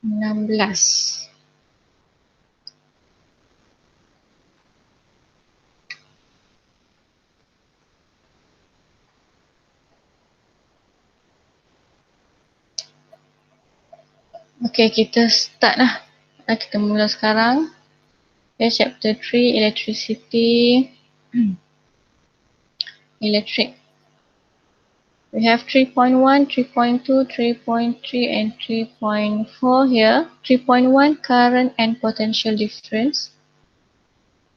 16. Okay, kita start lah. Kita mula sekarang. Okay, chapter 3, electricity. Electric. We have 3.1, 3.2, 3.3 and 3.4 here. 3.1 current and potential difference.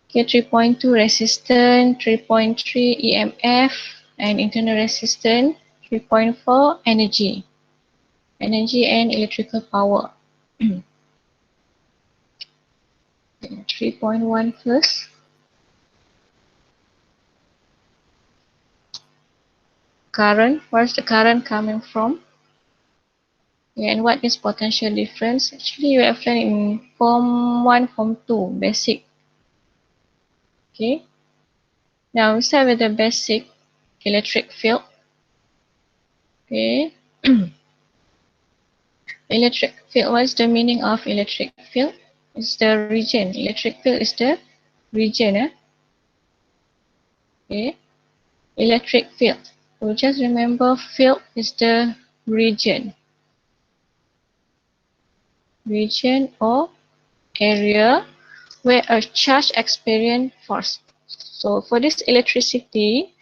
Okay, 3.2 resistance, 3.3 EMF and internal resistance, 3.4 energy. Energy and electrical power. 3.1 first. Current, where's the current coming from? And what is potential difference? Actually, you have learned in Form 1, Form 2, basic. Okay. Now we start with the basic electric field. Okay. Electric field, what is the meaning of electric field? It's the region. Electric field is the region. Okay. Electric field. So just remember, field is the region. Region or area where a charge experience force. So for this electricity,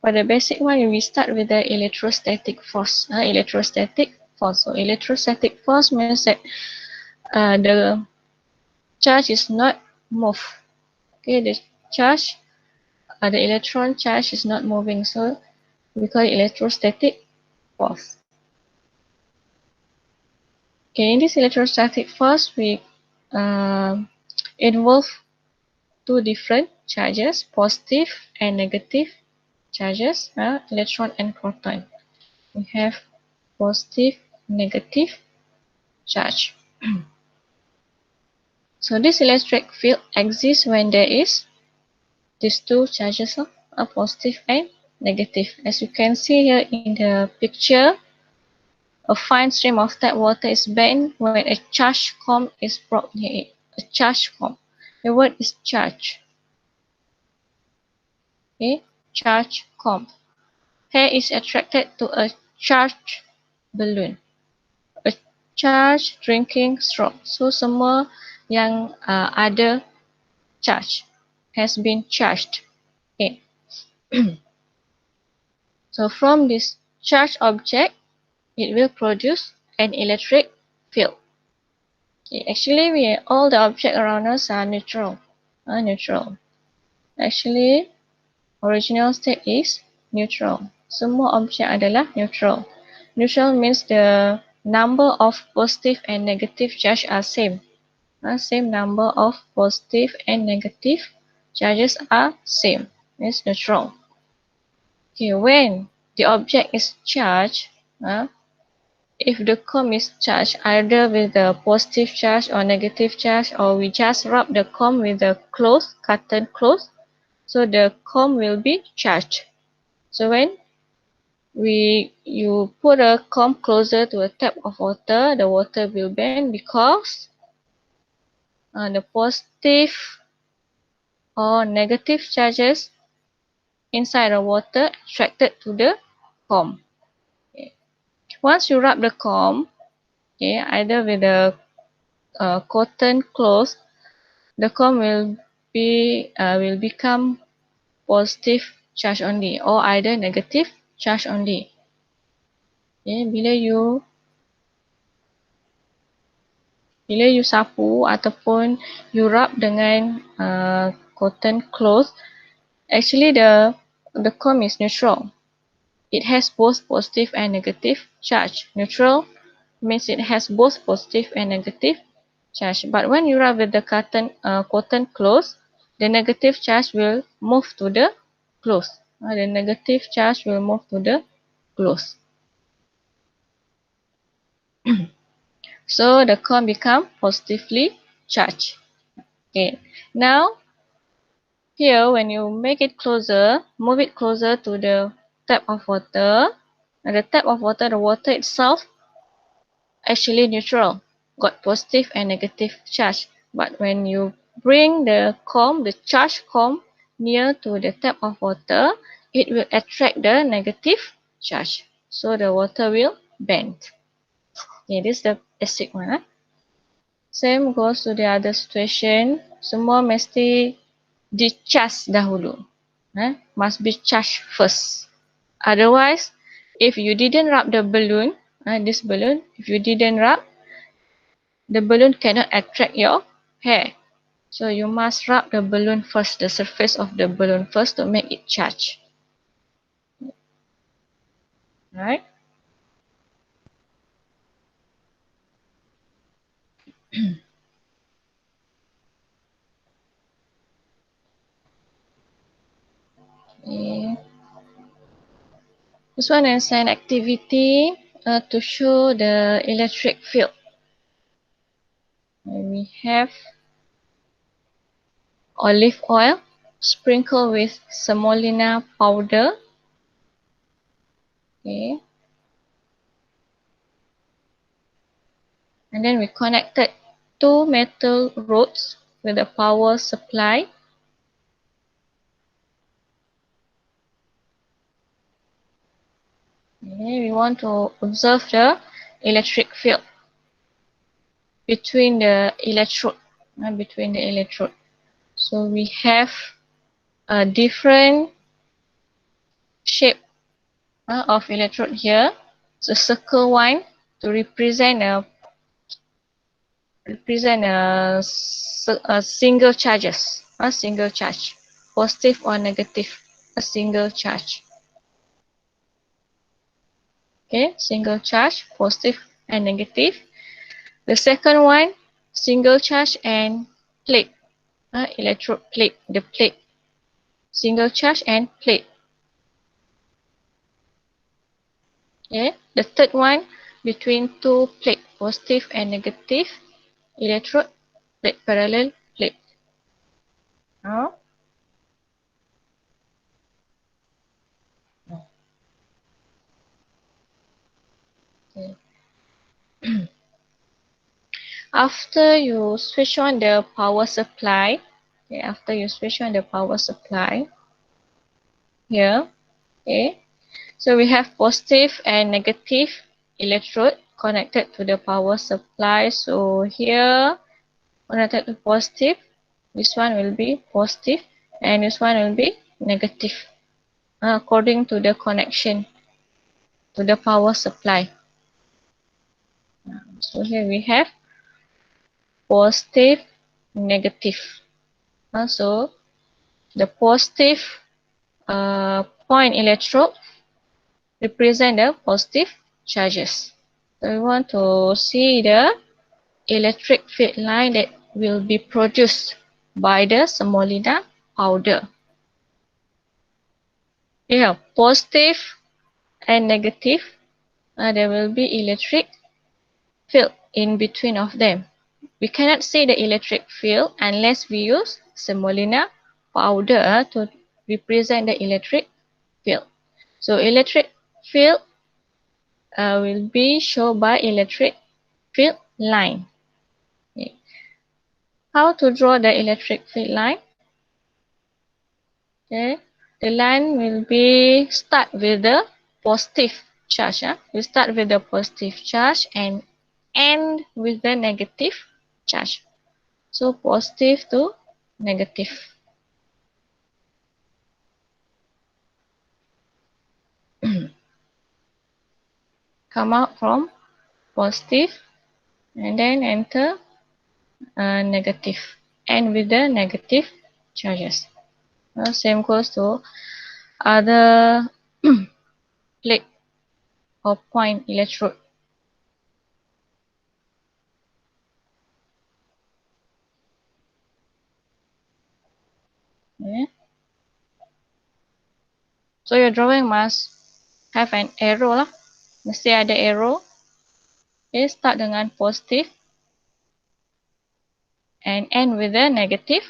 for the basic one, we start with the electrostatic force. Electrostatic force. So electrostatic force means that the charge is not moved. Okay, the charge, the electron charge is not moving. So we call it electrostatic force. Okay, in this electrostatic force, we involve two different charges, positive and negative charges, electron and proton. We have positive, negative charge. So this electric field exists when there is these two charges of positive and negative. As you can see here in the picture, a fine stream of tap water is bent when a charge comb is brought near it. A charge comb. The word is charge. Okay, charge comb. Hair is attracted to a charged balloon. A charged drinking straw. So semua yang ada charge has been charged. Okay. So from this charged object, it will produce an electric field. Okay. Actually, all the objects around us are neutral. Neutral. Actually, original state is neutral. Semua objek adalah neutral. Neutral means the number of positive and negative charge are same. Same number of positive and negative charges are same. It's neutral. Okay, when the object is charged, if the comb is charged either with a positive charge or negative charge, or we just rub the comb with a cloth, cotton cloth, so the comb will be charged. So when you put a comb closer to a tap of water, the water will bend because the positive or negative charges inside the water attracted to the comb. Okay. Once you rub the comb, okay, either with a cotton cloth, the comb will become positive charge only or either negative charge only. Okay, bila you sapu ataupun you rub dengan cotton cloth, actually the comb is neutral. It has both positive and negative charge. Neutral means it has both positive and negative charge. But when you rub with the cotton cloth, the negative charge will move to the cloth. The negative charge will move to the cloth. So the comb become positively charged. Okay. Now here when you make it closer, move it closer to the tap of water. And the tap of water, the water itself actually neutral. got positive and negative charge. But when you bring the comb, the charged comb, near to the tap of water, it will attract the negative charge. So the water will bend. Okay, this is the basic one. Same goes to the other situation. Semua mesti di-charge dahulu. Must be charged first. Otherwise, if you didn't rub the balloon, this balloon, if you didn't rub, the balloon cannot attract your hair. So you must rub the balloon first, the surface of the balloon first to make it charge. Right? Okay. This one is an activity to show the electric field. We have olive oil sprinkled with semolina powder. Okay. And then we connected two metal rods with a power supply. Okay, we want to observe the electric field between the electrode. So we have a different shape of electrode here. So circle one to represent a single charges, a single charge, positive or negative, a single charge. Okay, single charge, positive and negative. The second one, single charge and plate, electrode plate, the plate, single charge and plate. Okay, the third one, between two plate, positive and negative, electrode plate, parallel plate. Now, okay. After you switch on the power supply, okay, after you switch on the power supply, here, okay, so we have positive and negative electrode connected to the power supply. So here, connected to positive, this one will be positive and this one will be negative according to the connection to the power supply. So here we have positive, negative. So the positive point electrode represent the positive charges. So we want to see the electric field line that will be produced by the semolina powder. We have positive and negative. There will be electric field in between of them. We cannot see the electric field unless we use semolina powder to represent the electric field. So electric field will be shown by electric field line. Okay. How to draw the electric field line? Okay. The line will be start with the positive charge. We start with the positive charge and end with the negative charge. So positive to negative. Come out from positive and then enter negative. End with the negative charges. Same goes to other plate or point electrode. Okay. So your drawing must have an arrow lah. Mesti ada arrow. Okay, start dengan positive and end with a negative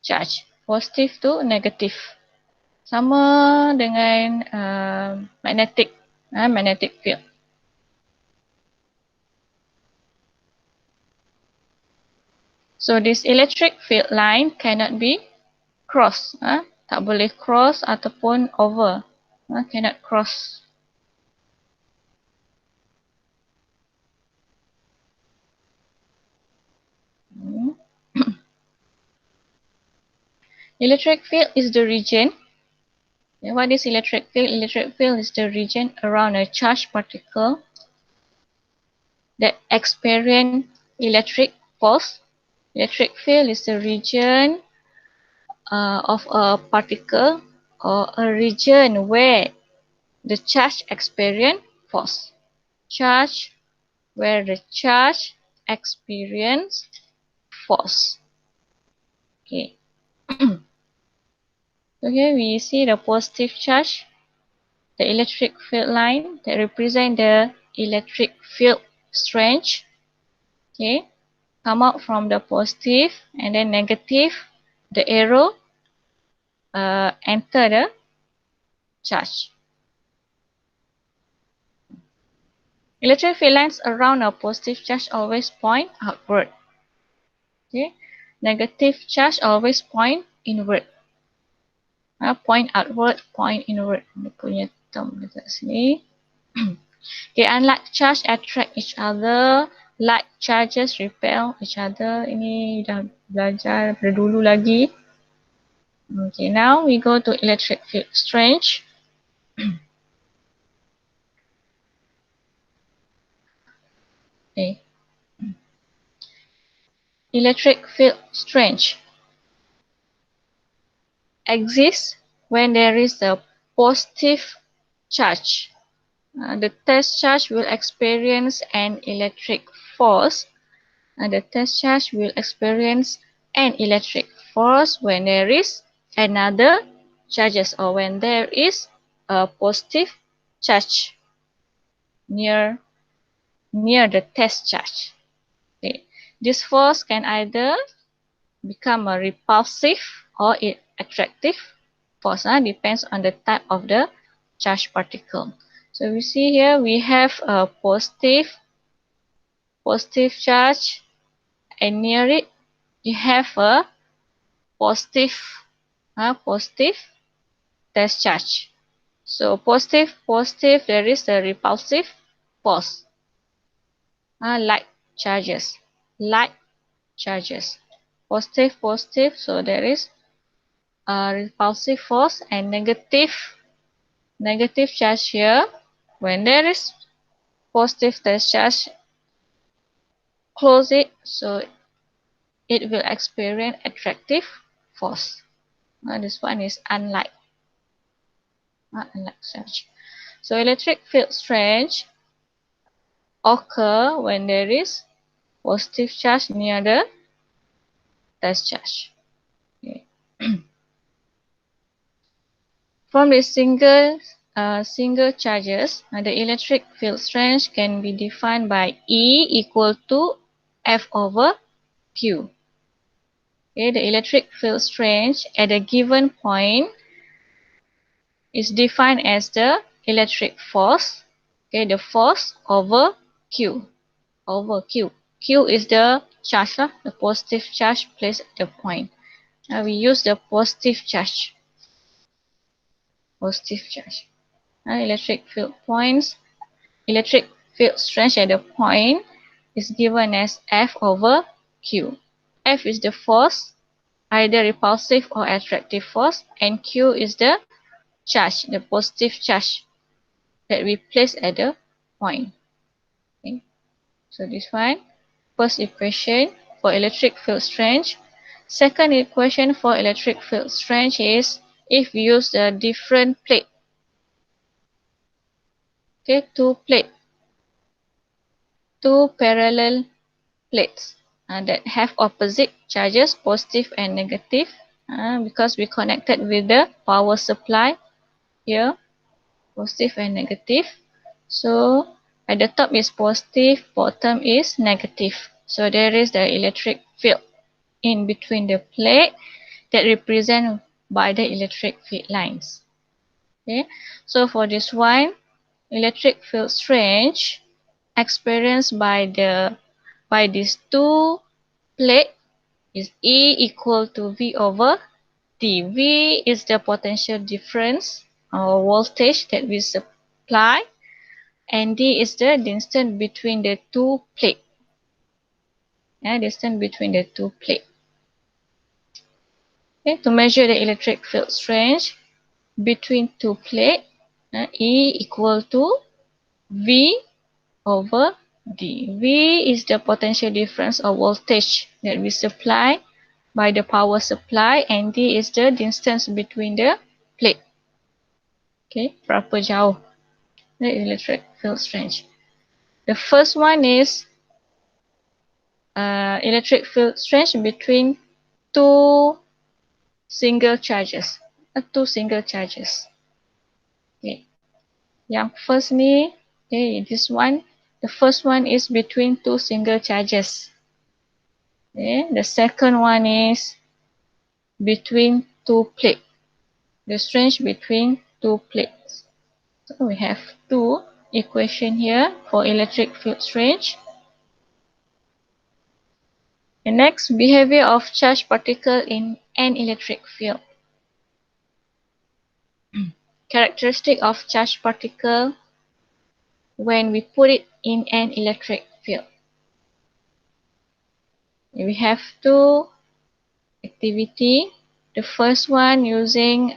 charge. Positive to negative. Sama dengan magnetic field. So this electric field line cannot be crossed. Tak boleh cross ataupun over. Cannot cross. Electric field is the region. What is electric field? Electric field is the region around a charged particle that experience electric pulse. Electric field is the region of a particle or a region where the charge experience force. Charge where the charge experience force. Okay. So here we see the positive charge, the electric field line that represent the electric field strength. Okay. Come out from the positive and then negative, the arrow enter the charge. Electric field lines around a positive charge always point outward. Okay. Negative charge always point inward. Point outward, point inward. Dia punya term dekat sini. Okay, unlike charge attract each other, like charges repel each other. Ini dah belajar daripada dulu lagi. Okay, now we go to electric field strength. Okay. Electric field strength exists when there is a positive charge. The test charge will experience an electric force. The test charge will experience an electric force when there is another charges or when there is a positive charge near the test charge. Okay. This force can either become a repulsive or attractive force. Depends on the type of the charged particle. So we see here we have a positive charge, and near it you have a positive test charge. So positive, there is a repulsive force. Like charges. Positive, so there is a repulsive force, and negative charge here. When there is positive test charge, close it, so it will experience attractive force. This one is unlike charge. So electric field strength occur when there is positive charge near the test charge. Okay. From the single charges, the electric field strength can be defined by E equal to F over Q. Okay, the electric field strength at a given point is defined as the electric force. Okay, the force over Q. Q is the charge, the positive charge placed at the point. Now we use the positive charge. Electric field strength at the point is given as F over Q. F is the force, either repulsive or attractive force, and Q is the charge, the positive charge that we place at the point. Okay. So this one, first equation for electric field strength. Second equation for electric field strength is if we use a different plate. Okay, two parallel plates that have opposite charges, positive and negative, because we connected with the power supply here, positive and negative. So at the top is positive, bottom is negative. So there is the electric field in between the plate that represent by the electric field lines. Okay, so for this one, electric field strength experienced by these two plates is E equal to V over D. V is the potential difference or voltage that we supply, and D is the distance between the two plates. Distance between the two plates. Okay, to measure the electric field strength between two plates, E equal to V over D. V is the potential difference or voltage that we supply by the power supply, and D is the distance between the plate. Okay, berapa jauh the electric field strength. The first one is electric field strength between two single charges. Okay. Yang first ni, okay, this one, the first one is between two single charges. Okay, the second one is between two plates. The strength between two plates. So we have two equation here for electric field strength. The next, behavior of charged particle in an electric field. Characteristic of charged particle when we put it in an electric field. We have two activity. The first one using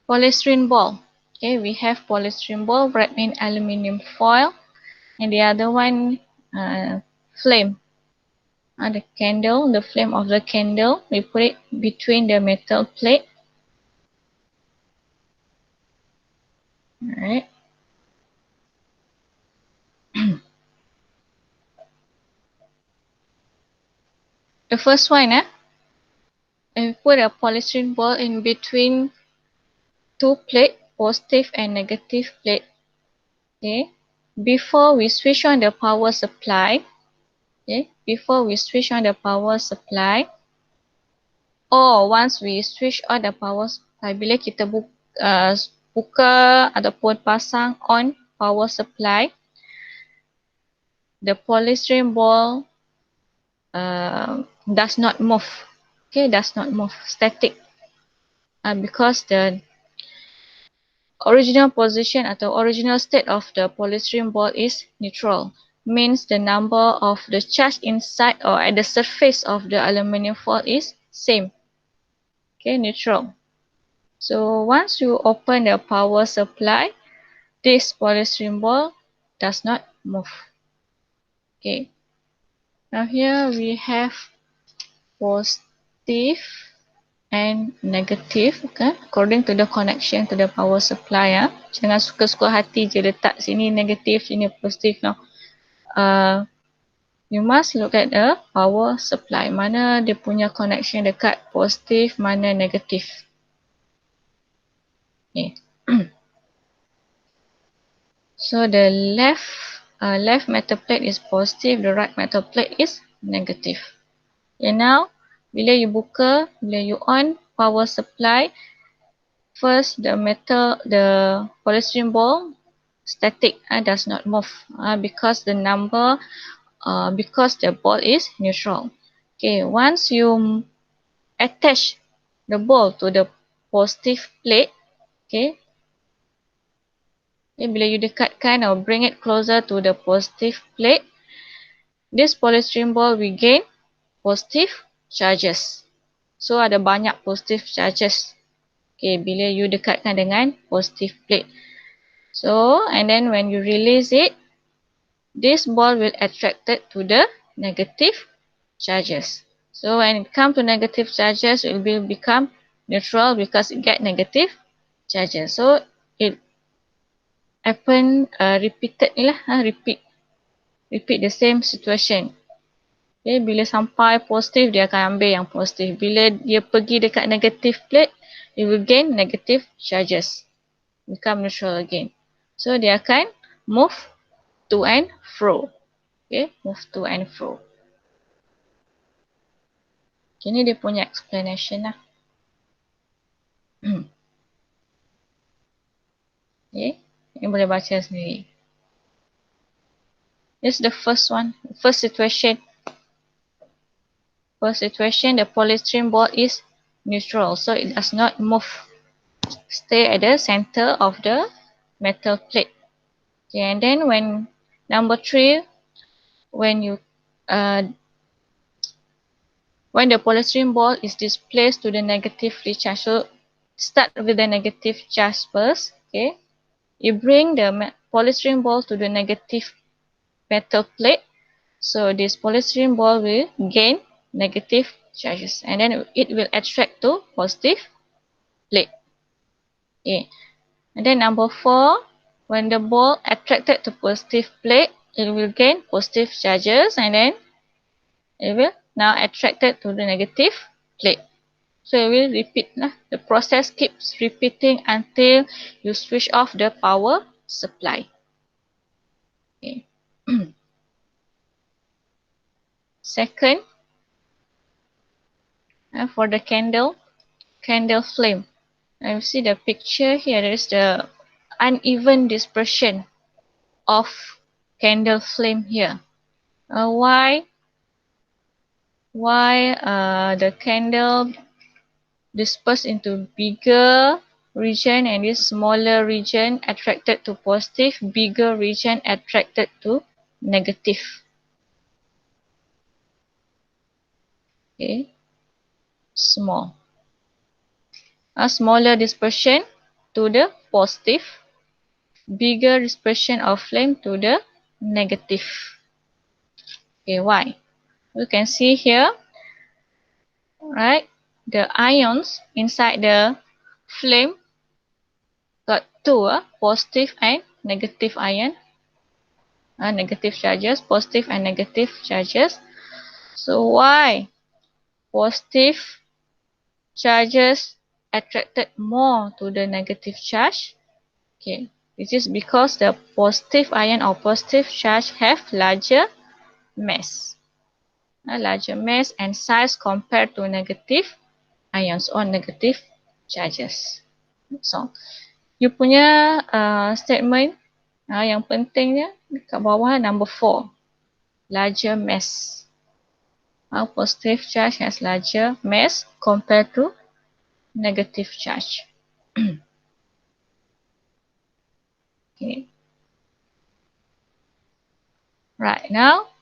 polystyrene ball. Okay, we have polystyrene ball wrapped in aluminium foil, and the other one flame. The candle, the flame of the candle, we put it between the metal plate. Alright. The first one, we put a polystyrene ball in between two plates, positive and negative plate. Okay. Before we switch on the power supply, or once we switch on the power supply, bila kita buka ataupun pasang on power supply, the polystyrene ball does not move. Okay, does not move, static. Because the original position atau original state of the polystyrene ball is neutral. Means the number of the charge inside or at the surface of the aluminium foil is same. Okay, neutral. So once you open the power supply, this polystyrene ball does not move. Okay. Now here we have positive and negative, okay, according to the connection to the power supply. Jangan suka-suka hati je letak sini negatif, sini positif. Now, you must look at the power supply. Mana dia punya connection dekat positif, mana negatif. Okay. So the left metal plate is positive, the right metal plate is negative. Okay, now bila you on power supply, first the polystyrene ball static, does not move because the ball is neutral. Okay, once you attach the ball to the positive plate, okay, bila you dekatkan or bring it closer to the positive plate, this polystyrene ball will gain positive charges. So ada banyak positive charges. Okay, bila you dekatkan dengan positive plate. So, and then when you release it, this ball will attracted to the negative charges. So when it comes to negative charges, it will become neutral because it get negative charges. So it happen repeated ni lah, repeat the same situation. Okay, bila sampai positif, dia akan ambil yang positif. Bila dia pergi dekat negative plate, it will gain negative charges. Become neutral again. So dia akan move to and fro. Okay, move to and fro. Okay, ni dia punya explanation lah. Okay, ni boleh baca sendiri. This is the first one. First situation. First situation, the polystyrene ball is neutral, so it does not move. Stay at the center of the metal plate. Okay, and then when number 3, when you when the polystyrene ball is displaced to the negatively charged, so start with the negative charge first. Okay, you bring the polystyrene ball to the negative metal plate, so this polystyrene ball will gain negative charges, and then it will attract to positive plate. Okay, and then number 4, when the ball attracted to positive plate, it will gain positive charges, and then it will now attracted to the negative plate. So it will repeat. The process keeps repeating until you switch off the power supply. Okay. Second, for the candle flame. Now you see the picture here. There is the uneven dispersion of candle flame here. Why the candle dispersed into bigger region and this smaller region attracted to positive, bigger region attracted to negative. Okay, a smaller dispersion to the positive, bigger dispersion of flame to the negative. Okay, why? You can see here, right? The ions inside the flame got two, positive and negative ion, negative charges, positive and negative charges. So why positive charges attracted more to the negative charge? Okay, this is because the positive ion or positive charge have larger mass, and size compared to negative ions or negative charges. So, you punya statement yang pentingnya kat bawah number 4, larger mass. Positive charge has larger mass compared to negative charge. Okay. Right, now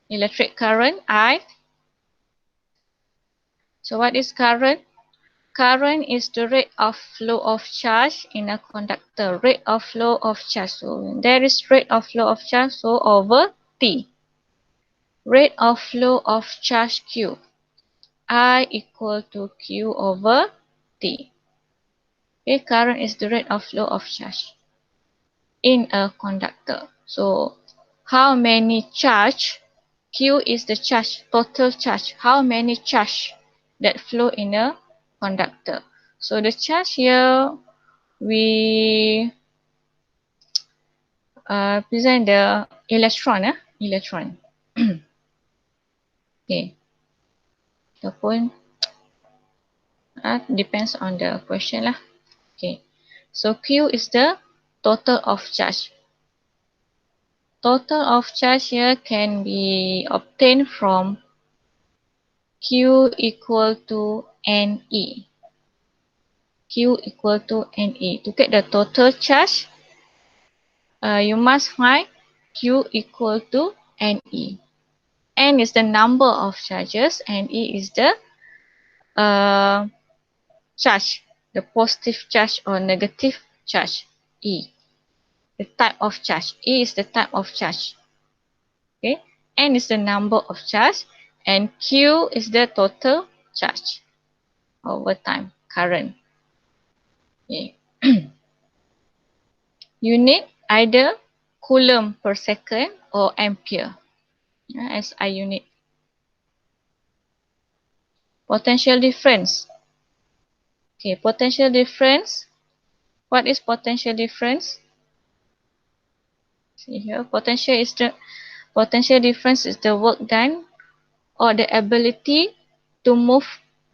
electric current I. So what is current? Current is the rate of flow of charge in a conductor. Rate of flow of charge. So there is rate of flow of charge, so over T. Rate of flow of charge Q. I equal to Q over T. Okay, current is the rate of flow of charge in a conductor. So how many charge? Q is the charge, total charge. How many charge that flow in a conductor? So the charge here, we present the electron. Electron. Okay. The point depends on the question lah. Okay. So Q is the total of charge. Total of charge here can be obtained from Q equal to NE. Q equal to NE. To get the total charge, you must find Q equal to NE. N is the number of charges, and E is the charge, the positive charge or negative charge. E, the type of charge. E is the type of charge. Okay, N is the number of charge, and Q is the total charge over time, current. Okay. Unit either coulomb per second or ampere as I unit. Potential difference. Okay, potential difference. What is potential difference? See here, potential difference is the work done or the ability to move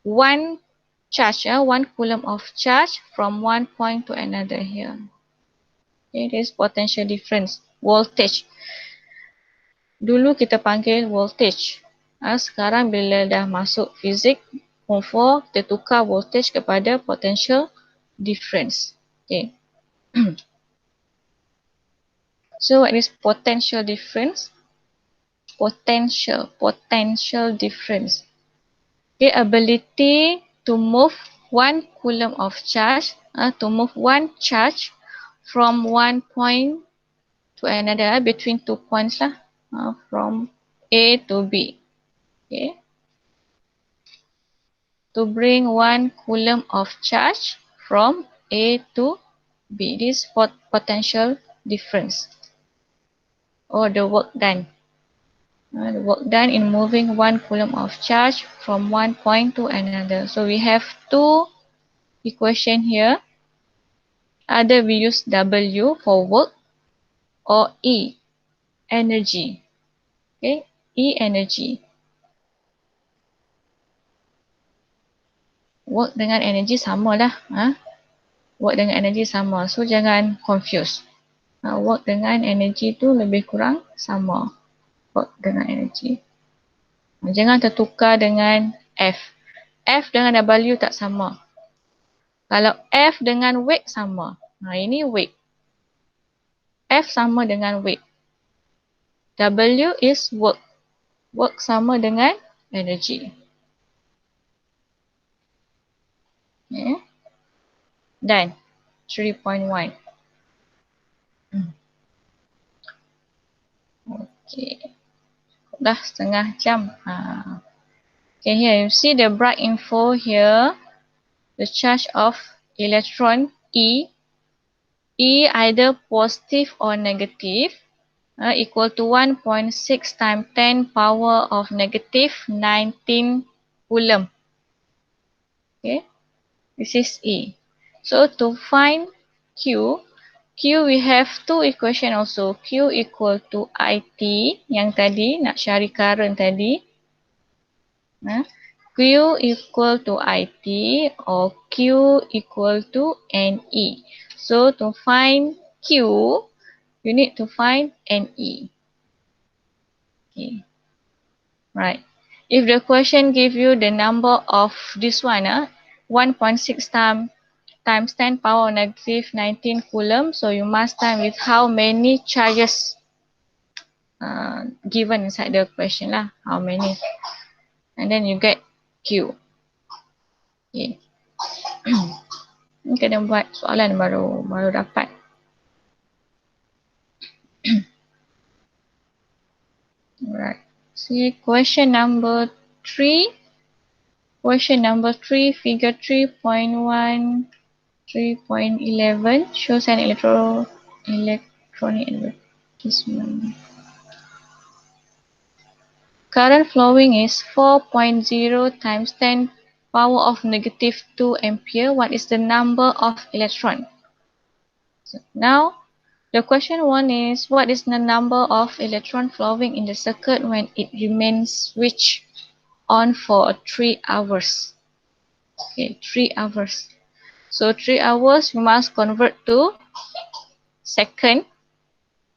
one charge, 1 coulomb of charge from one point to another here. Okay, this is potential difference. Voltage. Dulu kita panggil voltage. Sekarang bila dah masuk fizik, form 4, kita tukar voltage kepada potential difference. Okay. So what is potential difference? Potential difference. Okay, ability to move 1 coulomb of charge, to move one charge from one point to another, between 2 points lah, from A to B. Okay. To bring 1 coulomb of charge from A to B. This is potential difference, or the work done. The work done in moving 1 coulomb of charge from one point to another. So we have two equation here. Either we use W for work or E, energy. Okay, E, energy. Work dengan energy sama lah. Work dengan energy sama. So jangan confuse. Work dengan energy tu lebih kurang sama. Work dengan energy. Jangan tertukar dengan F. F dengan W tak sama. Kalau F dengan weight sama. Ini weight. F sama dengan weight. W is work. Work sama dengan energy. Okay. Done. 3.1. Okay. Dah setengah jam. Okay, here you see the bright info here. The charge of electron E. E either positive or negative. Equal to 1.6 times 10 power of negative 19 coulomb. Okay. This is E. So to find Q, we have two equation also. Q equal to IT yang tadi, nak cari current tadi. Q equal to IT or Q equal to NE. So to find Q, you need to find NE. Okay. Right. If the question give you the number of this one, 1.6 times 10 power negative 19 coulomb, so you must time with how many charges given inside the question lah, how many, and then you get Q. Okay. Ini kena buat soalan baru dapat. Alright. See question number 3. Question number 3, figure 3.1, 3.11 shows an electronic advertisement. Current flowing is 4.0 times 10 power of negative 2 ampere. What is the number of electron? So now, the question 1 is, what is the number of electron flowing in the circuit when it remains switched on for 3 hours? Okay, 3 hours. So 3 hours, we must convert to second.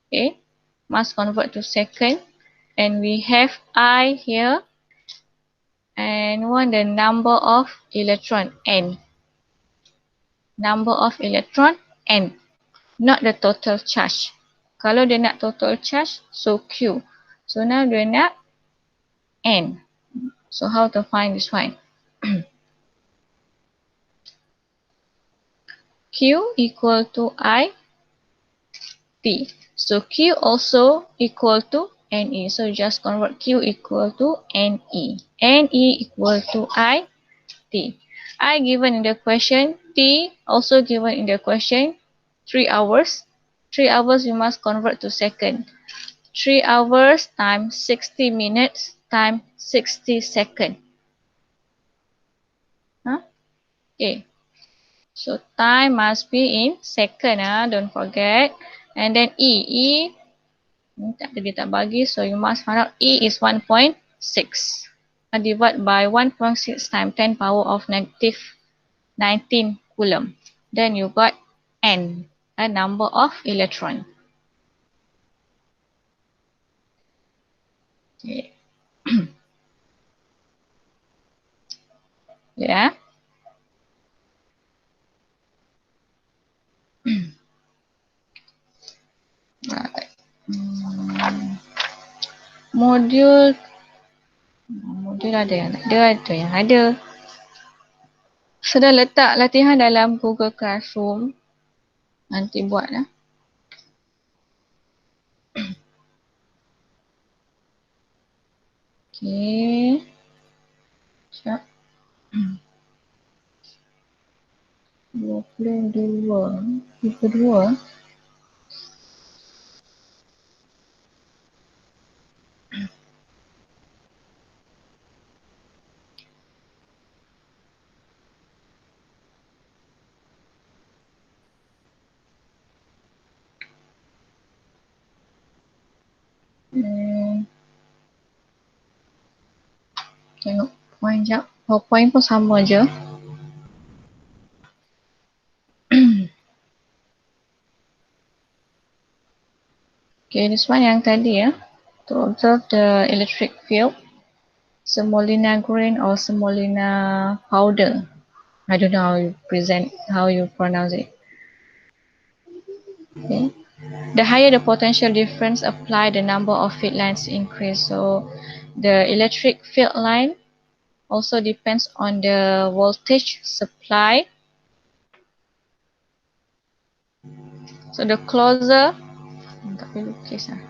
Okay, must convert to second. And we have I here. And want the number of electron, N. Number of electron, N. Not the total charge. Kalau dia nak total charge, so Q. So now dia nak N. So how to find this one? Q equal to I, T. So Q also equal to NE. So just convert Q equal to NE. NE equal to I, T. I given in the question, T also given in the question, 3 hours. 3 hours we must convert to second. 3 hours times 60 minutes times 60 seconds. Okay. So time must be in second, don't forget. And then E dia tak bagi, so you must find out E is 1.6. Divide by 1.6 times 10 power of negative 19 coulomb. Then you got N, a number of electron. Okay. Ya. Right. Modul ada yang ada yang ada. Sudah letak latihan dalam Google Classroom. Nanti buat lah. Okay. Siap. 22. 22. Tengok point jap. PowerPoint pun sama je. Okay, this one yang tadi ya. To observe the electric field, semolina green or semolina powder. I don't know how you pronounce it. Okay. The higher the potential difference apply, the number of field lines increase. So the electric field line also depends on the voltage supply. So the closer, tak boleh lukis lah.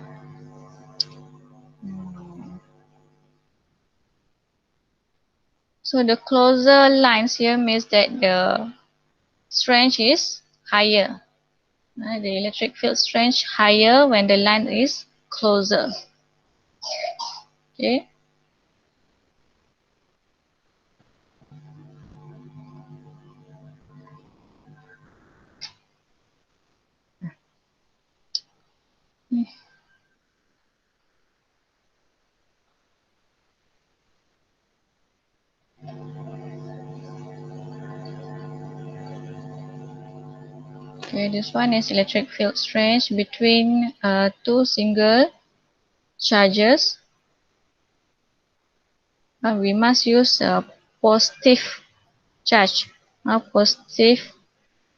So the closer lines here means that the strength is higher. The electric field strength higher when the line is closer. Okay. Okay, this one is electric field strength between two single charges. We must use a positive charge, positive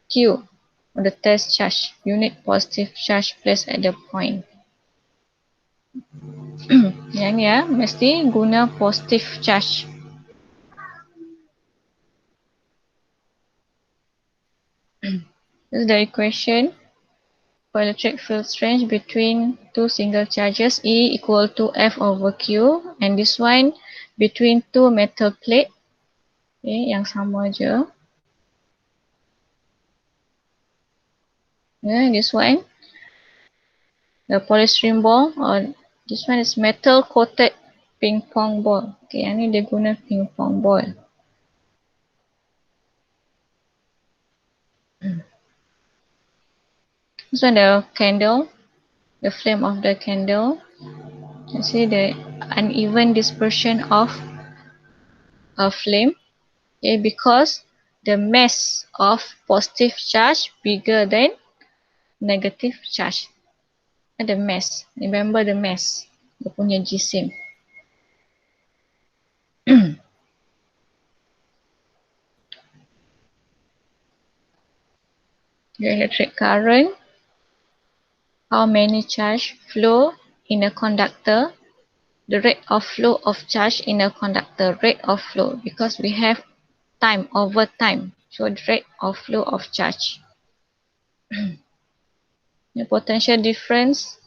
Q on the test charge. Unit positive charge placed at the point. Yang ni ya, mesti guna positive charge. This is the equation for electric field strength between two single charges. E equal to F over Q, and this one between two metal plate. Okay, yang sama je. Yeah, this one, the polystyrene ball, or this one is metal coated ping pong ball. Okay, yang ni dia guna ping pong ball. This one the candle, the flame of the candle. You see the uneven dispersion of a flame. Okay, because the mass of positive charge bigger than negative charge. The mass, remember the mass, dia punya jisim. The electric current, how many charge flow in a conductor, the rate of flow of charge in a conductor, rate of flow, because we have time over time, so the rate of flow of charge. The potential difference,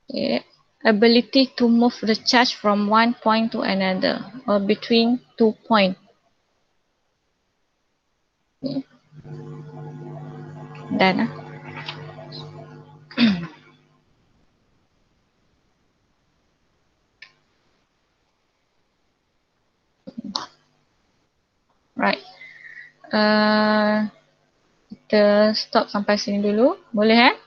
okay, ability to move the charge from one point to another or between 2 points. Okay. Done. Right. Kita stop sampai sini dulu. Boleh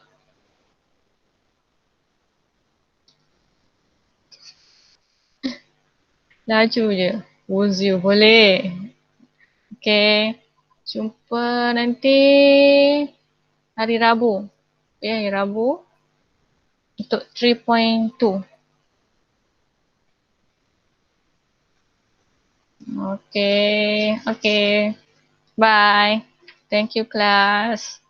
Laju je. Wuzio boleh. Okay. Jumpa nanti hari Rabu. Okay, hari Rabu. Untuk 3.2. Okay, okay. Bye. Thank you, class.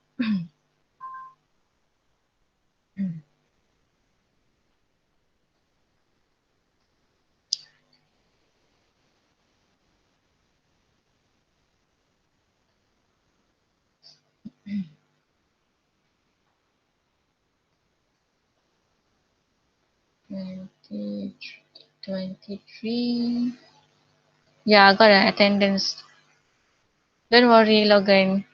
20, 23. Yeah, I got an attendance. Don't worry, Logan.